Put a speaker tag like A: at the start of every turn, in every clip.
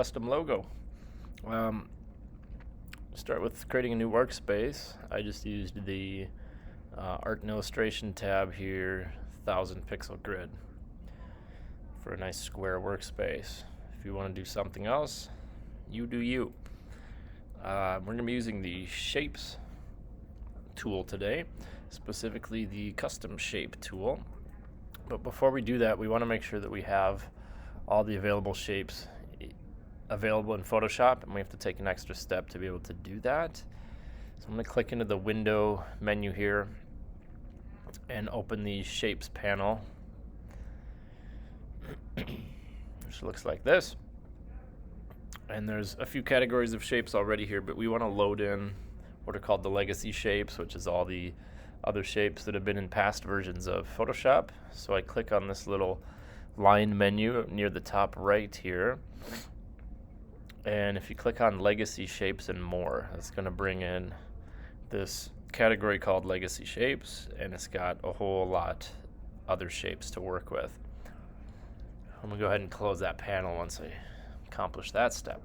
A: Custom logo. Start with creating a new workspace. I just used the Art and Illustration tab here, 1000 pixel grid for a nice square workspace. If you want to do something else, you do you. We're going to be using the Shapes tool today, specifically the Custom Shape tool. But before we do that, we want to make sure that we have all the available shapes available in Photoshop, and we have to take an extra step to be able to do that. So I'm going to click into the window menu here and open the Shapes panel, which looks like this. And there's a few categories of shapes already here, but we want to load in what are called the legacy shapes, which is all the other shapes that have been in past versions of Photoshop. So I click on this little line menu near the top right here, and if you click on legacy shapes and more, it's going to bring in this category called legacy shapes, and it's got a whole lot other shapes to work with. I'm going to go ahead and close that panel once I accomplish that step.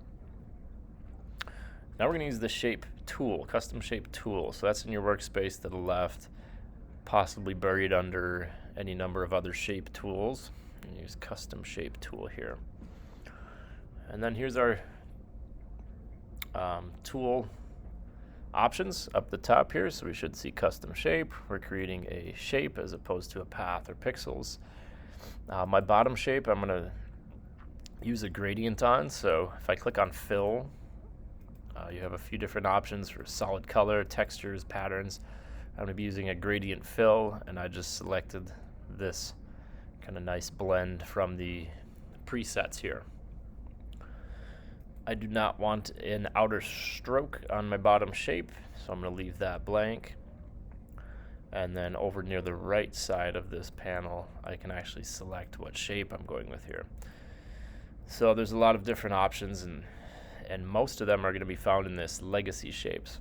A: Now we're going to use the shape tool, custom shape tool. So that's in your workspace to the left, possibly buried under any number of other shape tools. And use custom shape tool here. And then here's our tool options up the top here. So we should see custom shape. We're creating a shape as opposed to a path or pixels. My bottom shape, I'm going to use a gradient on. So if I click on fill, you have a few different options for solid color, textures, patterns. I'm going to be using a gradient fill, and I just selected this kind of nice blend from the presets here. I do not want an outer stroke on my bottom shape, so I'm going to leave that blank. And then over near the right side of this panel, I can actually select what shape I'm going with here. So there's a lot of different options, and most of them are going to be found in this legacy shapes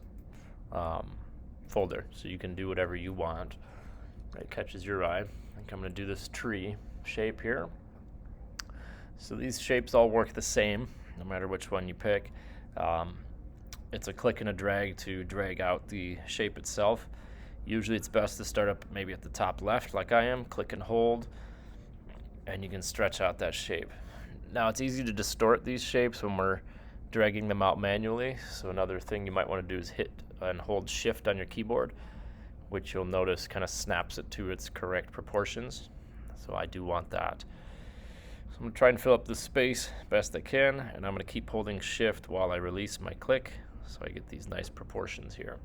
A: folder. So you can do whatever you want that catches your eye. I think I'm going to do this tree shape here. So these shapes all work the same, no matter which one you pick. It's a click and a drag to drag out the shape itself. Usually it's best to start up maybe at the top left like I am, click and hold, and you can stretch out that shape. Now it's easy to distort these shapes when we're dragging them out manually. So another thing you might want to do is hit and hold shift on your keyboard, which you'll notice kind of snaps it to its correct proportions. So I do want that. So I'm going to try and fill up the space best I can, and I'm going to keep holding shift while I release my click so I get these nice proportions here.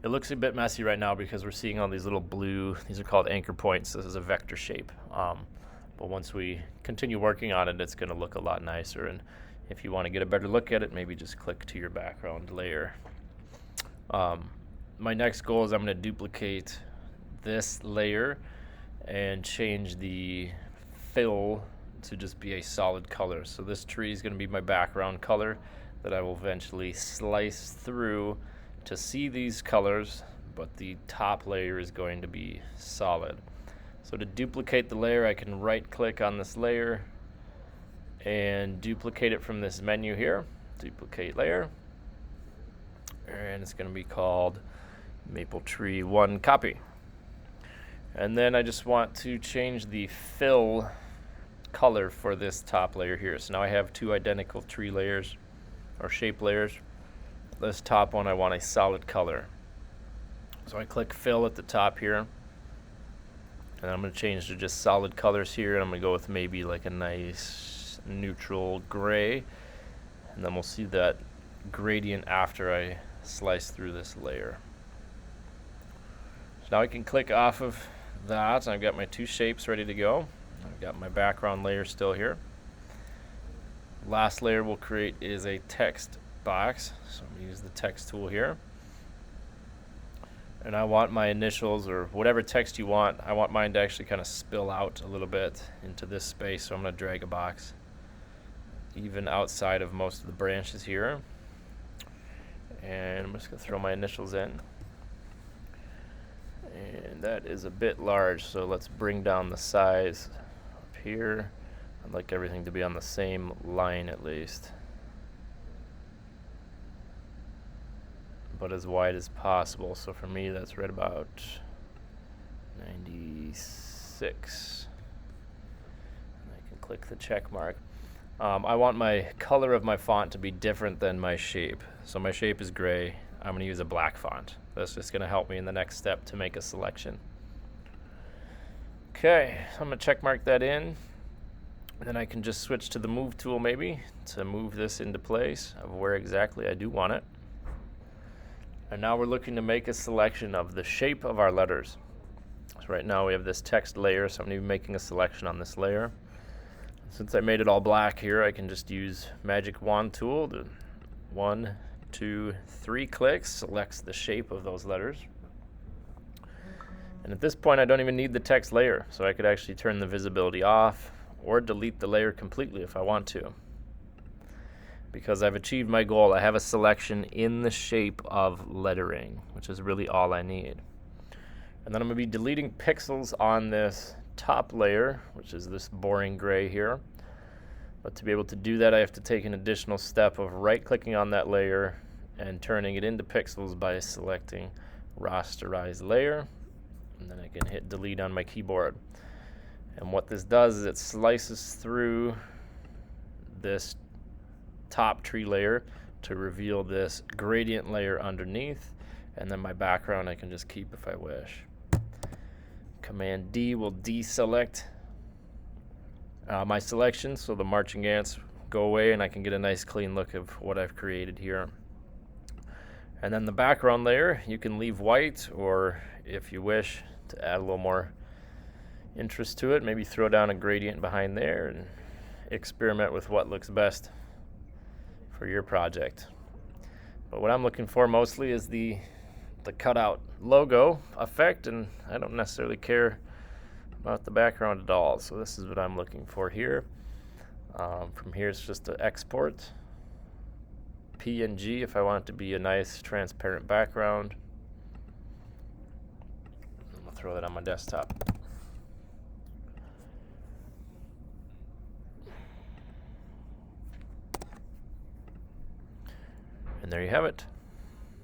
A: It looks a bit messy right now because we're seeing all these little blue, these are called anchor points. This is a vector shape. But once we continue working on it, it's going to look a lot nicer. And if you want to get a better look at it, maybe just click to your background layer. My next goal is I'm going to duplicate this layer and change the fill to just be a solid color. So this tree is going to be my background color that I will eventually slice through to see these colors, but the top layer is going to be solid. So to duplicate the layer, I can right click on this layer and duplicate it from this menu here, duplicate layer, and it's going to be called Maple Tree 1 Copy. And then I just want to change the fill color for this top layer here. So now I have two identical tree layers or shape layers. This top one I want a solid color. So I click fill at the top here. And I'm going to change to just solid colors here, and I'm going to go with maybe like a nice neutral gray, and then we'll see that gradient after I slice through this layer. So now I can click off of that. I've got my two shapes ready to go. I've got my background layer still here. Last layer we'll create is a text box, so I'm going to use the text tool here. And I want my initials, or whatever text you want, I want mine to actually kind of spill out a little bit into this space. So I'm going to drag a box even outside of most of the branches here. And I'm just going to throw my initials in. And that is a bit large, so let's bring down the size up here. I'd like everything to be on the same line at least, but as wide as possible. So for me, that's right about 96. I can click the check mark. I want my color of my font to be different than my shape. So my shape is gray. I'm going to use a black font. That's just going to help me in the next step to make a selection. Okay, so I'm going to check mark that in. And then I can just switch to the move tool maybe to move this into place of where exactly I do want it. And now we're looking to make a selection of the shape of our letters. So right now we have this text layer, so I'm going to be making a selection on this layer. Since I made it all black here, I can just use magic wand tool to 1, 2, 3 clicks, selects the shape of those letters. And at this point I don't even need the text layer, so I could actually turn the visibility off or delete the layer completely if I want to. Because I've achieved my goal, I have a selection in the shape of lettering, which is really all I need. And then I'm going to be deleting pixels on this top layer, which is this boring gray here. But to be able to do that, I have to take an additional step of right-clicking on that layer and turning it into pixels by selecting rasterize layer. And then I can hit delete on my keyboard. And what this does is it slices through this top tree layer to reveal this gradient layer underneath, and then my background I can just keep if I wish. Command D will deselect my selection so the marching ants go away and I can get a nice clean look of what I've created here. And then the background layer you can leave white, or if you wish to add a little more interest to it, maybe throw down a gradient behind there and experiment with what looks best for your project. But what I'm looking for mostly is the cutout logo effect, and I don't necessarily care about the background at all. So this is what I'm looking for here. From here it's just to export PNG if I want it to be a nice transparent background. I'm gonna throw that on my desktop. And there you have it.